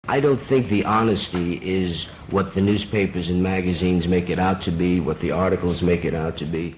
I don't think the honesty is what the newspapers and magazines make it out to be, what the articles make it out to be.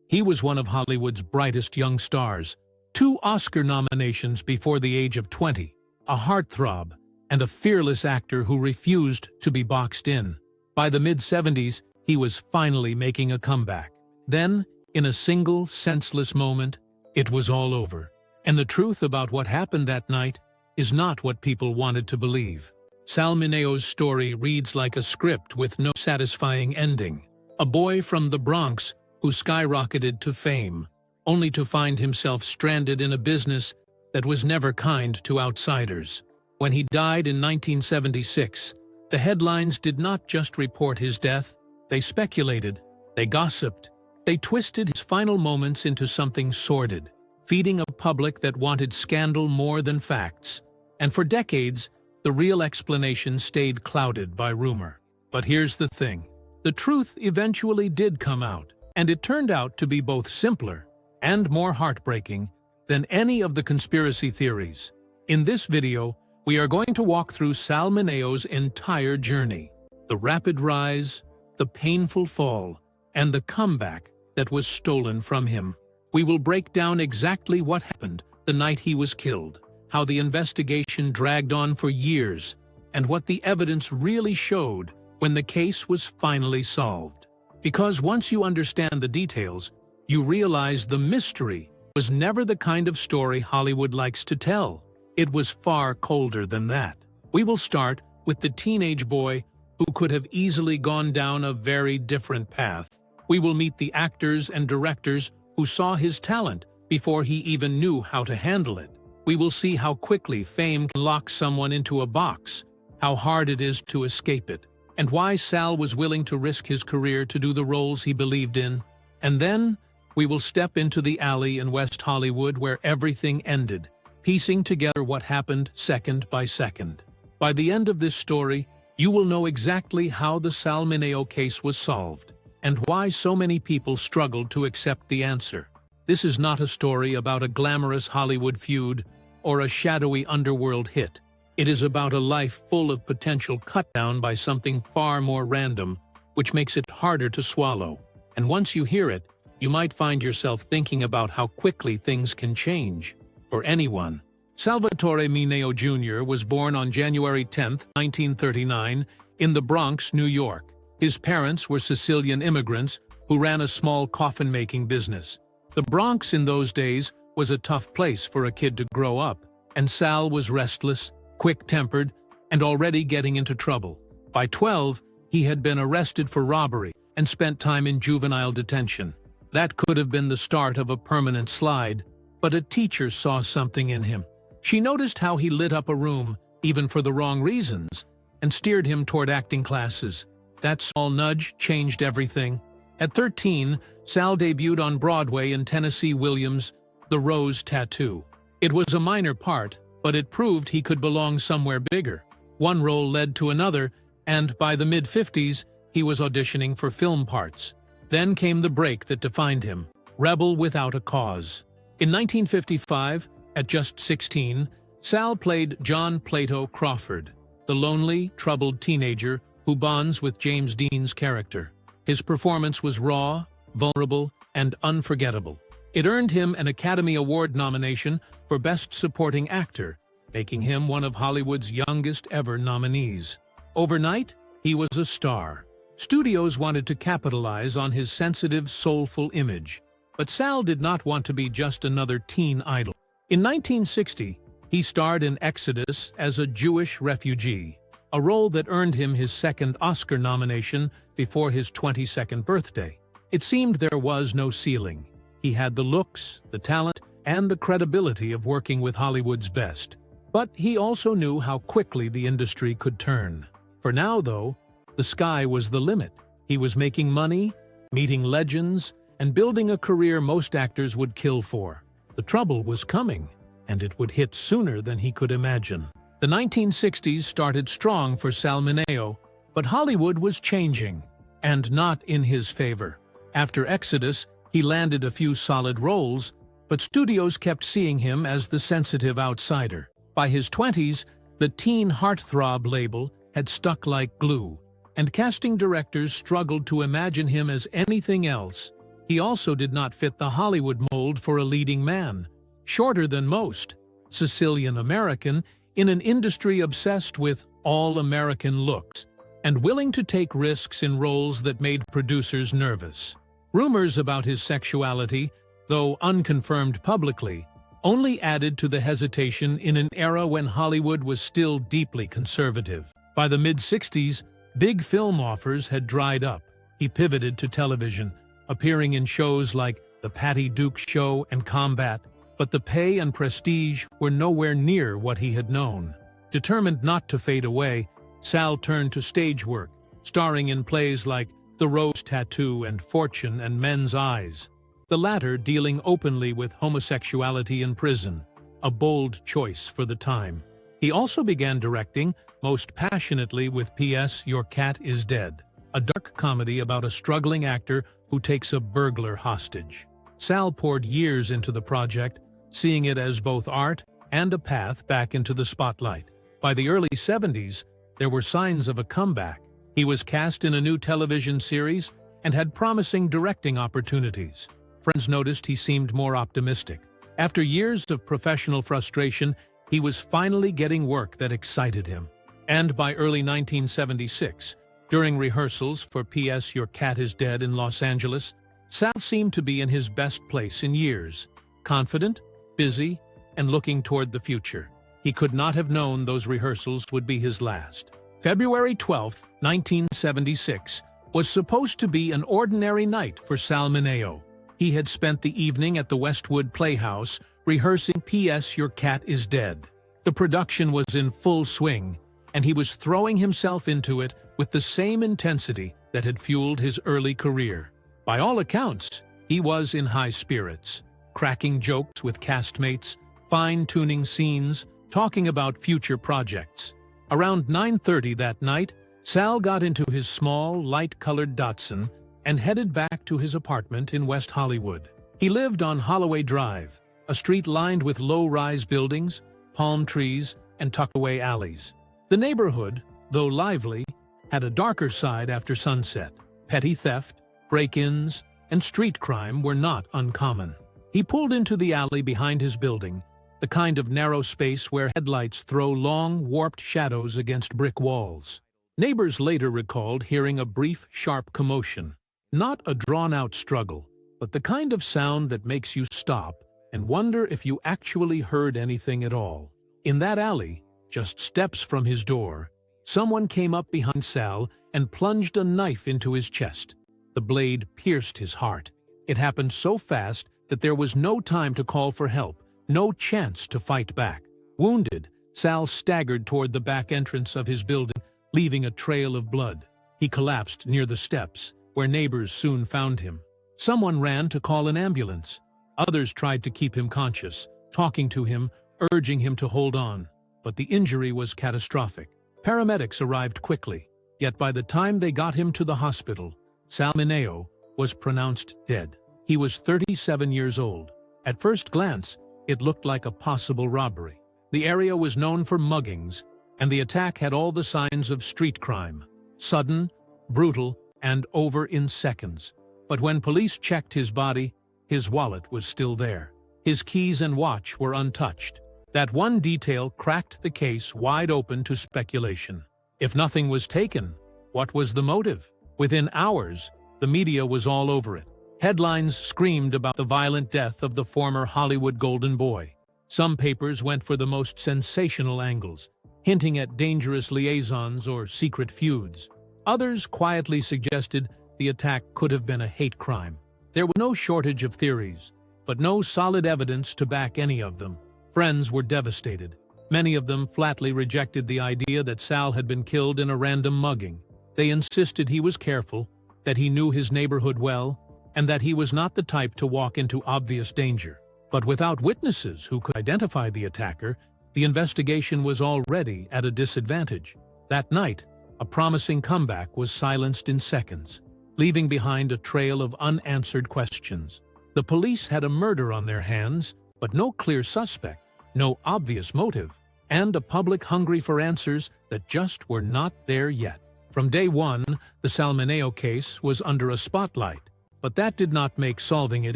He was one of Hollywood's brightest young stars, 2 Oscar nominations before the age of 20, a heartthrob, and a fearless actor who refused to be boxed in. By the mid-70s, he was finally making a comeback. Then, in a single, senseless moment, it was all over. And the truth about what happened that night is not what people wanted to believe. Sal Mineo'S story reads like a script with no satisfying ending. A boy from the Bronx who skyrocketed to fame, only to find himself stranded in a business that was never kind to outsiders. When he died in 1976, the headlines did not just report his death, they speculated, they gossiped, they twisted his final moments into something sordid, feeding a public that wanted scandal more than facts. And for decades, the real explanation stayed clouded by rumor. But here's the thing. The truth eventually did come out, and it turned out to be both simpler and more heartbreaking than any of the conspiracy theories. In this video, we are going to walk through Sal Mineo'S entire journey, the rapid rise, the painful fall, and the comeback that was stolen from him. We will break down exactly what happened the night he was killed, how the investigation dragged on for years, and what the evidence really showed when the case was finally solved. Because once you understand the details, you realize the mystery was never the kind of story Hollywood likes to tell. It was far colder than that. We will start with the teenage boy who could have easily gone down a very different path. We will meet the actors and directors who saw his talent before he even knew how to handle it. We will see how quickly fame can lock someone into a box, how hard it is to escape it, and why Sal was willing to risk his career to do the roles he believed in. And then, we will step into the alley in West Hollywood where everything ended, piecing together what happened second by second. By the end of this story, you will know exactly how the Sal Mineo case was solved, and why so many people struggled to accept the answer. This is not a story about a glamorous Hollywood feud or a shadowy underworld hit. It is about a life full of potential cut down by something far more random, which makes it harder to swallow. And once you hear it, you might find yourself thinking about how quickly things can change for anyone. Salvatore Mineo Jr. was born on January 10, 1939, in the Bronx, New York. His parents were Sicilian immigrants who ran a small coffin-making business. The Bronx in those days was a tough place for a kid to grow up, and Sal was restless, quick-tempered, and already getting into trouble. By 12, he had been arrested for robbery and spent time in juvenile detention. That could have been the start of a permanent slide, but a teacher saw something in him. She noticed how he lit up a room, even for the wrong reasons, and steered him toward acting classes. That small nudge changed everything. At 13, Sal debuted on Broadway in Tennessee Williams' The Rose Tattoo. It was a minor part, but it proved he could belong somewhere bigger. One role led to another, and by the mid-50s, he was auditioning for film parts. Then came the break that defined him, Rebel Without a Cause. In 1955, at just 16, Sal played John Plato Crawford, the lonely, troubled teenager who bonds with James Dean's character. His performance was raw, vulnerable, and unforgettable. It earned him an Academy Award nomination for Best Supporting Actor, making him one of Hollywood's youngest ever nominees. Overnight, he was a star. Studios wanted to capitalize on his sensitive, soulful image. But Sal did not want to be just another teen idol. In 1960, he starred in Exodus as a Jewish refugee, a role that earned him his second Oscar nomination before his 22nd birthday. It seemed there was no ceiling. He had the looks, the talent, and the credibility of working with Hollywood's best. But he also knew how quickly the industry could turn. For now, though, the sky was the limit. He was making money, meeting legends, and building a career most actors would kill for. The trouble was coming, and it would hit sooner than he could imagine. The 1960s started strong for Sal Mineo, but Hollywood was changing, and not in his favor. After Exodus, he landed a few solid roles, but studios kept seeing him as the sensitive outsider. By his 20s, The teen heartthrob label had stuck like glue, and casting directors struggled to imagine him as anything else. He also did not fit the Hollywood mold for a leading man. Shorter than most, Sicilian-American, in an industry obsessed with all-American looks, and willing to take risks in roles that made producers nervous. Rumors about his sexuality, though unconfirmed publicly, only added to the hesitation in an era when Hollywood was still deeply conservative. By the mid-60s, big film offers had dried up. He pivoted to television, appearing in shows like The Patty Duke Show and Combat, but the pay and prestige were nowhere near what he had known. Determined not to fade away, Sal turned to stage work, starring in plays like The Rose Tattoo and Fortune and Men's Eyes, the latter dealing openly with homosexuality in prison, a bold choice for the time. He also began directing, most passionately with P.S. Your Cat is Dead, a dark comedy about a struggling actor who takes a burglar hostage. Sal poured years into the project, seeing it as both art and a path back into the spotlight. By the early 70s, there were signs of a comeback. He was cast in a new television series and had promising directing opportunities. Friends noticed he seemed more optimistic. After years of professional frustration, he was finally getting work that excited him. And by early 1976, during rehearsals for P.S. Your Cat is Dead in Los Angeles, Sal seemed to be in his best place in years, confident, busy, and looking toward the future. He could not have known those rehearsals would be his last. February 12, 1976, was supposed to be an ordinary night for Sal Mineo. He had spent the evening at the Westwood Playhouse rehearsing P.S. Your Cat is Dead. The production was in full swing, and he was throwing himself into it with the same intensity that had fueled his early career. By all accounts, he was in high spirits, cracking jokes with castmates, fine-tuning scenes, talking about future projects. Around 9:30 that night, Sal got into his small, light-colored Datsun and headed back to his apartment in West Hollywood. He lived on Holloway Drive, a street lined with low-rise buildings, palm trees, and tucked-away alleys. The neighborhood, though lively, had a darker side after sunset. Petty theft, break-ins, and street crime were not uncommon. He pulled into the alley behind his building, the kind of narrow space where headlights throw long, warped shadows against brick walls. Neighbors later recalled hearing a brief, sharp commotion. Not a drawn-out struggle, but the kind of sound that makes you stop and wonder if you actually heard anything at all. In that alley, just steps from his door, someone came up behind Sal and plunged a knife into his chest. The blade pierced his heart. It happened so fast that there was no time to call for help, no chance to fight back. Wounded, Sal staggered toward the back entrance of his building, leaving a trail of blood. He collapsed near the steps, where neighbors soon found him. Someone ran to call an ambulance. Others tried to keep him conscious, talking to him, urging him to hold on. But the injury was catastrophic. Paramedics arrived quickly, yet by the time they got him to the hospital, Sal Mineo was pronounced dead. He was 37 years old. At first glance, it looked like a possible robbery. The area was known for muggings, and the attack had all the signs of street crime. Sudden, brutal, and over in seconds. But when police checked his body, his wallet was still there. His keys and watch were untouched. That one detail cracked the case wide open to speculation. If nothing was taken, what was the motive? Within hours, the media was all over it. Headlines screamed about the violent death of the former Hollywood golden boy. Some papers went for the most sensational angles, hinting at dangerous liaisons or secret feuds. Others quietly suggested the attack could have been a hate crime. There was no shortage of theories, but no solid evidence to back any of them. Friends were devastated. Many of them flatly rejected the idea that Sal had been killed in a random mugging. They insisted he was careful, that he knew his neighborhood well, and that he was not the type to walk into obvious danger. But without witnesses who could identify the attacker, the investigation was already at a disadvantage. That night, a promising comeback was silenced in seconds, leaving behind a trail of unanswered questions. The police had a murder on their hands, but no clear suspect, no obvious motive. and a public hungry for answers that just were not there yet. From day one, the Sal Mineo case was under a spotlight, but that did not make solving it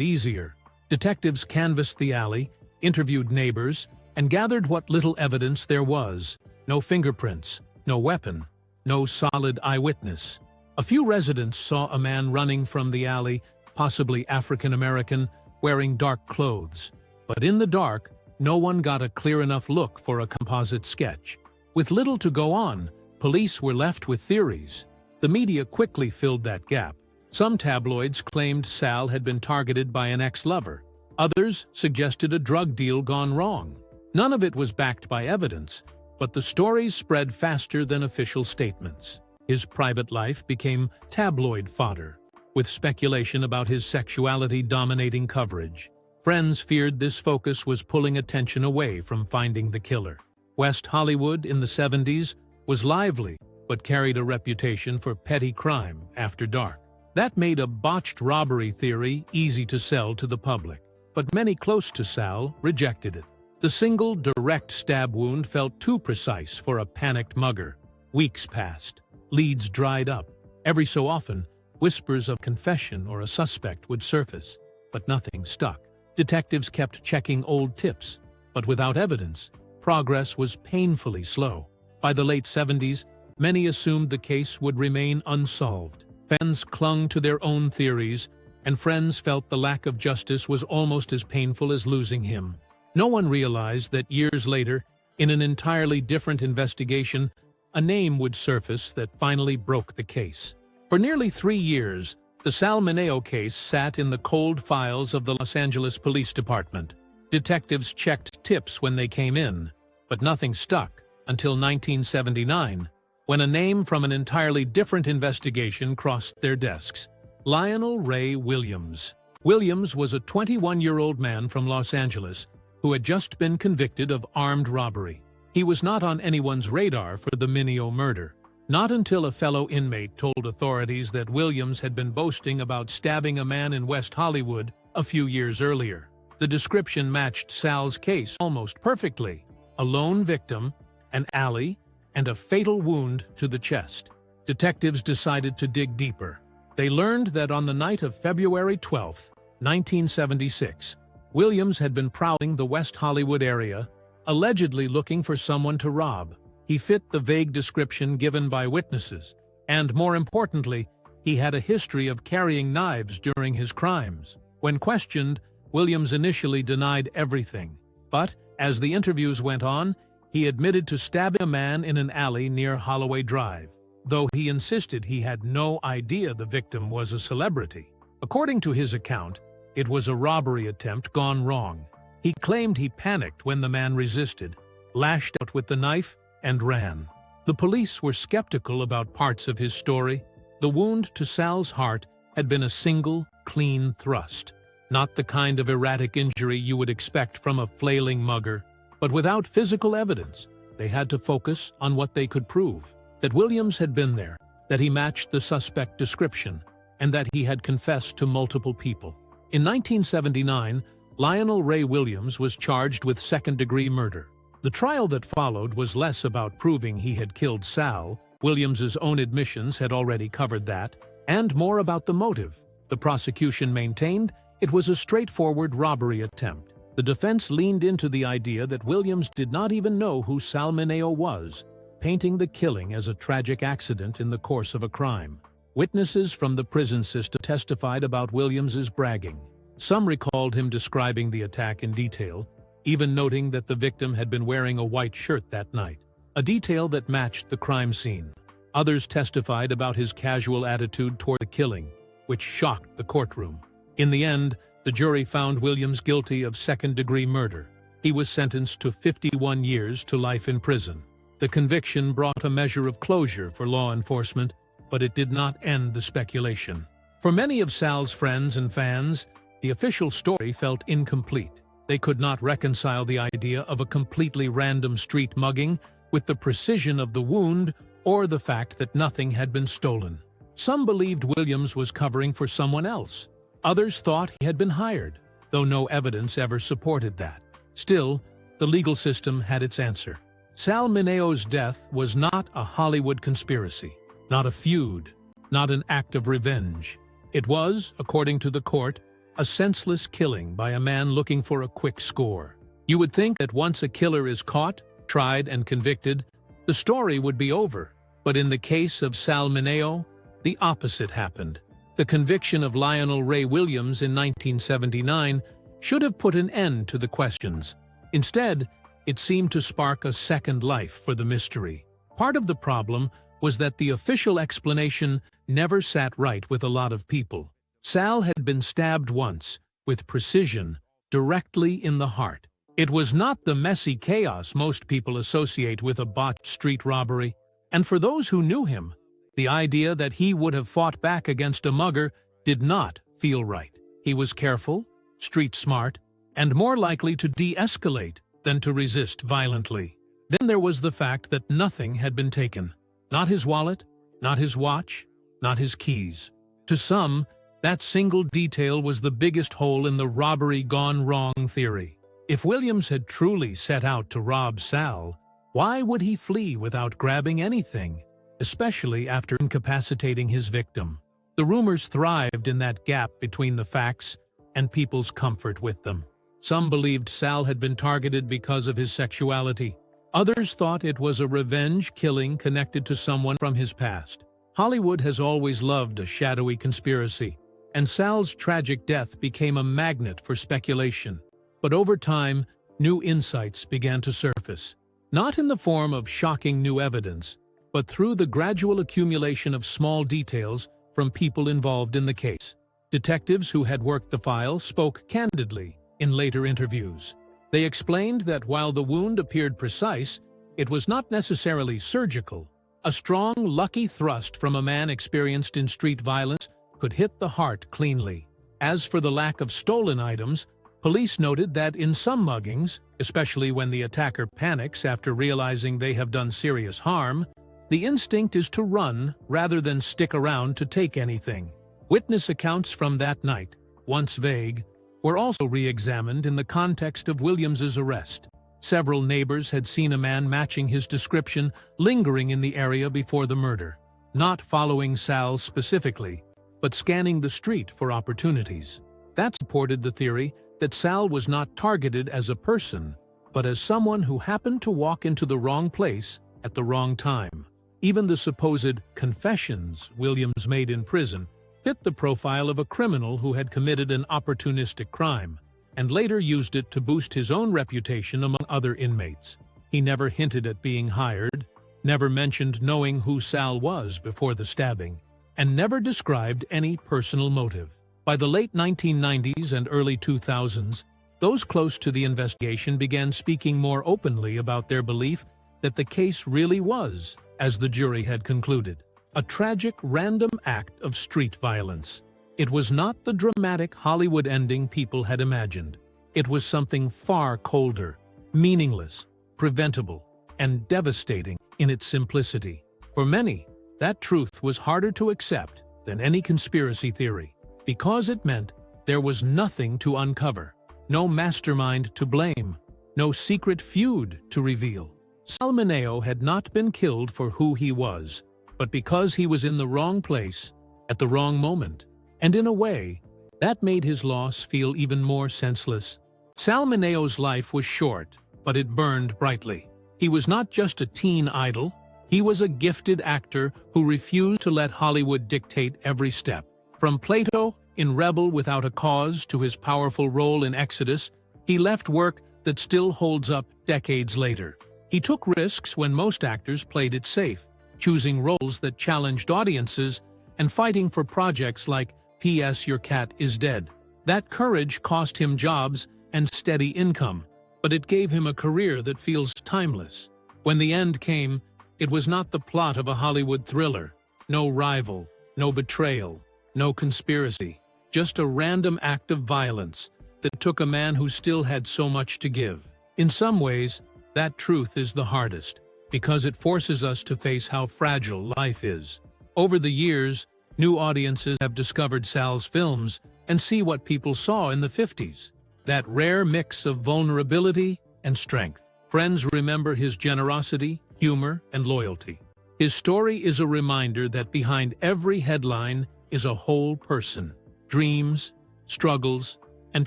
easier. Detectives canvassed the alley, interviewed neighbors, and gathered what little evidence there was. No fingerprints, no weapon, no solid eyewitness. A few residents saw a man running from the alley, possibly African American, wearing dark clothes. But in the dark, no one got a clear enough look for a composite sketch. With little to go on, police were left with theories. The media quickly filled that gap. Some tabloids claimed Sal had been targeted by an ex-lover. Others suggested a drug deal gone wrong. None of it was backed by evidence, but the stories spread faster than official statements. His private life became tabloid fodder, with speculation about his sexuality dominating coverage. Friends feared this focus was pulling attention away from finding the killer. West Hollywood in the 70s was lively, but carried a reputation for petty crime after dark. That made a botched robbery theory easy to sell to the public, but many close to Sal rejected it. The single direct stab wound felt too precise for a panicked mugger. Weeks passed. Leads dried up. Every so often, whispers of confession or a suspect would surface, but nothing stuck. Detectives kept checking old tips, but without evidence, progress was painfully slow. By the late 70s, many assumed the case would remain unsolved. Fans clung to their own theories, and friends felt the lack of justice was almost as painful as losing him. No one realized that years later, in an entirely different investigation, a name would surface that finally broke the case. For nearly 3 years, the Sal Mineo case sat in the cold files of the Los Angeles Police Department. Detectives checked tips when they came in, but nothing stuck until 1979, when a name from an entirely different investigation crossed their desks: Lionel Ray Williams. Williams was a 21-year-old man from Los Angeles who had just been convicted of armed robbery. He was not on anyone's radar for the Mineo murder. Not until a fellow inmate told authorities that Williams had been boasting about stabbing a man in West Hollywood a few years earlier. The description matched Sal's case almost perfectly: a lone victim, an alley, and a fatal wound to the chest. Detectives decided to dig deeper. They learned that on the night of February 12, 1976, Williams had been prowling the West Hollywood area, allegedly looking for someone to rob. He fit the vague description given by witnesses, and more importantly, he had a history of carrying knives during his crimes. When questioned, Williams initially denied everything, but as the interviews went on, he admitted to stabbing a man in an alley near Holloway Drive, though he insisted he had no idea the victim was a celebrity. According to his account, it was a robbery attempt gone wrong. He claimed he panicked when the man resisted, lashed out with the knife, and ran. The police were skeptical about parts of his story. The wound to Sal's heart had been a single, clean thrust, not the kind of erratic injury you would expect from a flailing mugger. But without physical evidence, they had to focus on what they could prove: that Williams had been there, that he matched the suspect description, and that he had confessed to multiple people. In 1979, Lionel Ray Williams was charged with second-degree murder. The trial that followed was less about proving he had killed Sal — Williams's own admissions had already covered that — and more about the motive. The prosecution maintained it was a straightforward robbery attempt. The defense leaned into the idea that Williams did not even know who Sal Mineo was, painting the killing as a tragic accident in the course of a crime. Witnesses from the prison system testified about Williams's bragging. Some recalled him describing the attack in detail, even noting that the victim had been wearing a white shirt that night, a detail that matched the crime scene. Others testified about his casual attitude toward the killing, which shocked the courtroom. In the end, the jury found Williams guilty of second-degree murder. He was sentenced to 51 years to life in prison. The conviction brought a measure of closure for law enforcement, but it did not end the speculation. For many of Sal's friends and fans, the official story felt incomplete. They could not reconcile the idea of a completely random street mugging with the precision of the wound or the fact that nothing had been stolen. Some believed Williams was covering for someone else. Others thought he had been hired, though no evidence ever supported that. Still, the legal system had its answer. Sal Mineo'S death was not a Hollywood conspiracy, not a feud, not an act of revenge. It was, according to the court, a senseless killing by a man looking for a quick score. You would think that once a killer is caught, tried, and convicted, the story would be over. But in the case of Sal Mineo, the opposite happened. The conviction of Lionel Ray Williams in 1979 should have put an end to the questions. Instead, it seemed to spark a second life for the mystery. Part of the problem was that the official explanation never sat right with a lot of people. Sal had been stabbed once, with precision, directly in the heart. It was not the messy chaos most people associate with a botched street robbery. And for those who knew him, the idea that he would have fought back against a mugger did not feel right. He was careful, street smart, and more likely to de-escalate than to resist violently. Then there was the fact that nothing had been taken. Not his wallet, not his watch, not his keys. To some, that single detail was the biggest hole in the robbery gone wrong theory. If Williams had truly set out to rob Sal, why would he flee without grabbing anything, especially after incapacitating his victim? The rumors thrived in that gap between the facts and people's comfort with them. Some believed Sal had been targeted because of his sexuality. Others thought it was a revenge killing connected to someone from his past. Hollywood has always loved a shadowy conspiracy, and Sal's tragic death became a magnet for speculation. But over time, new insights began to surface. Not in the form of shocking new evidence, but through the gradual accumulation of small details from people involved in the case. Detectives who had worked the file spoke candidly in later interviews. They explained that while the wound appeared precise, it was not necessarily surgical. A strong, lucky thrust from a man experienced in street violence could hit the heart cleanly. As for the lack of stolen items, police noted that in some muggings, especially when the attacker panics after realizing they have done serious harm, the instinct is to run rather than stick around to take anything. Witness accounts from that night, once vague, were also re-examined in the context of Williams's arrest. Several neighbors had seen a man matching his description lingering in the area before the murder, not following Sal specifically, but scanning the street for opportunities. That supported the theory that Sal was not targeted as a person, but as someone who happened to walk into the wrong place at the wrong time. Even the supposed confessions Williams made in prison fit the profile of a criminal who had committed an opportunistic crime, and later used it to boost his own reputation among other inmates. He never hinted at being hired, never mentioned knowing who Sal was before the stabbing, and never described any personal motive. By the late 1990s and early 2000s, those close to the investigation began speaking more openly about their belief that the case really was, as the jury had concluded, a tragic random act of street violence. It was not the dramatic Hollywood ending people had imagined. It was something far colder, meaningless, preventable, and devastating in its simplicity. For many, that truth was harder to accept than any conspiracy theory, because it meant there was nothing to uncover, no mastermind to blame, no secret feud to reveal. Sal Mineo had not been killed for who he was, but because he was in the wrong place at the wrong moment. And in a way, that made his loss feel even more senseless. Sal Mineo'S life was short, but it burned brightly. He was not just a teen idol, he was a gifted actor who refused to let Hollywood dictate every step. From Plato in Rebel Without a Cause to his powerful role in Exodus, he left work that still holds up decades later. He took risks when most actors played it safe, choosing roles that challenged audiences and fighting for projects like P.S. Your Cat is Dead. That courage cost him jobs and steady income, but it gave him a career that feels timeless. When the end came, it was not the plot of a Hollywood thriller. No rival, no betrayal, no conspiracy. Just a random act of violence that took a man who still had so much to give. In some ways, that truth is the hardest, because it forces us to face how fragile life is. Over the years, new audiences have discovered Sal's films and see what people saw in the 50s. That rare mix of vulnerability and strength. Friends remember his generosity, humor, and loyalty. His story is a reminder that behind every headline is a whole person, dreams, struggles, and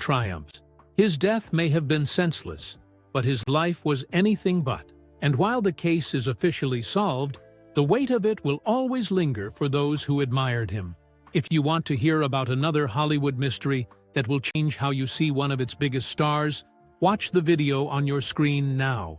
triumphs. His death may have been senseless, but his life was anything but. And while the case is officially solved, the weight of it will always linger for those who admired him. If you want to hear about another Hollywood mystery that will change how you see one of its biggest stars, watch the video on your screen now.